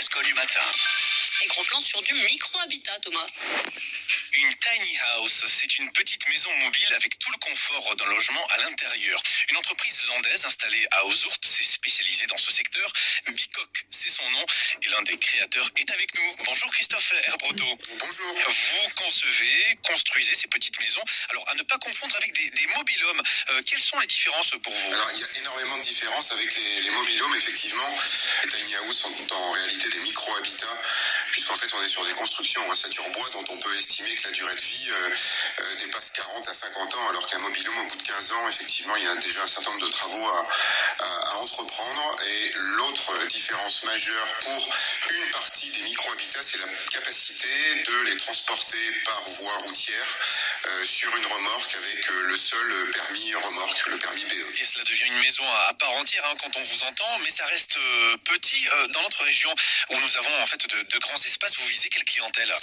Gascogne du matin. Et gros plan sur du micro-habitat, Thomas. Une tiny house, c'est une petite maison mobile avec tout le confort d'un logement à l'intérieur. Une entreprise landaise installée à Ozourt s'est spécialisée dans ce secteur. Bicoque, c'est son nom, et l'un des créateurs est avec nous. Bonjour Christophe Herbroto. Bonjour. Vous concevez, construisez ces petites maisons. Alors à ne pas confondre avec des mobil-homes. Quelles sont les différences pour vous? Alors, il y a énormément de différences avec les mobil-homes, effectivement. Les tiny house sont en réalité des micro-habitats, puisqu'en fait, on est sur des constructions en ossature bois dont on peut estimer que la durée de vie dépasse 40 à 50 ans, alors qu'un mobil-home, au bout de 15 ans, effectivement, il y a déjà un certain nombre de travaux à entreprendre. Et l'autre différence majeure pour une partie des micro-habitats, c'est la capacité de les transporter par voie routière sur une remorque avec le seul permis remorque, le permis BE. Et cela devient une maison à part entière quand on vous entend, mais ça reste petit. Dans notre région où nous avons en fait de grands espaces, vous visez quelle clientèle?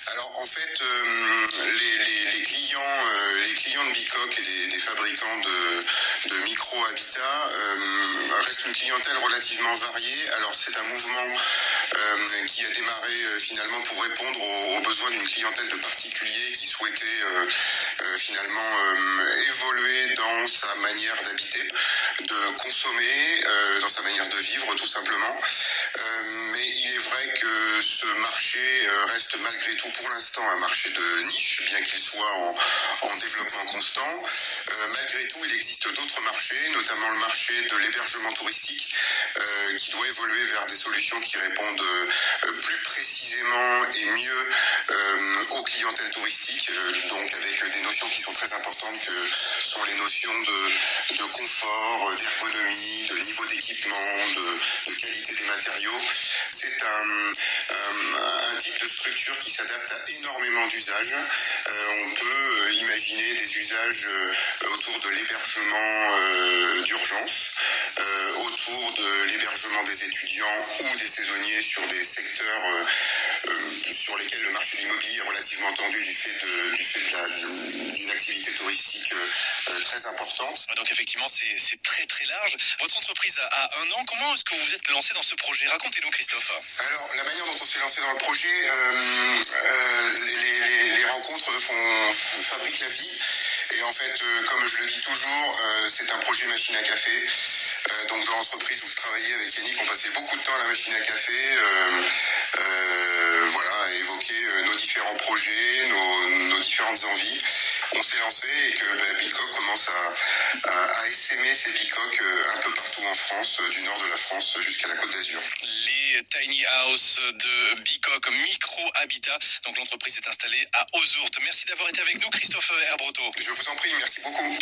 Alors en fait, les clients de Bicoque et des fabricants de micro-habitats restent une clientèle relativement variée. Alors c'est un mouvement qui a démarré finalement pour répondre aux besoins d'une clientèle de particuliers qui souhaitaient finalement évoluer dans sa manière d'habiter, de consommer, dans sa manière de vivre tout simplement. Mais il est vrai que ce marché reste malgré tout pour l'instant un marché de niche, bien qu'il soit en développement constant. Malgré tout, il existe d'autres marchés, notamment le marché de l'hébergement touristique, qui doit évoluer vers des solutions qui répondent plus précisément et mieux aux clientèles touristiques, donc avec des notions qui sont très importantes que sont les notions de confort, d'ergonomie, de niveau d'équipement, de qualité des matériaux. C'est un type de structure qui s'adapte à énormément d'usages. On peut imaginer des usages autour de l'hébergement d'urgence, autour de l'hébergement des étudiants ou des saisonniers sur des secteurs sur lesquels le marché de l'immobilier est relativement tendu du fait d'une activité touristique très importante. Donc effectivement, c'est très très large. Votre entreprise a 1 an. Comment est-ce que vous vous êtes lancé dans ce projet? Racontez-nous, Christophe. Alors, la manière dont on s'est lancé dans le projet, les rencontres fabriquent la vie. Et en fait, comme je le dis toujours, c'est un projet machine à café. Donc dans l'entreprise où je travaillais avec Yannick, on passait beaucoup de temps à la machine à café, voilà, à évoquer nos différents projets, nos différentes envies. On s'est lancé et que Bicoque commence à essaimer ses bicoques un peu partout en France, du nord de la France jusqu'à la Côte d'Azur. Les tiny house de Bicoque, micro-habitat. Donc l'entreprise est installée à Ozourt. Merci d'avoir été avec nous, Christophe Herbroto. Je vous en prie, merci beaucoup.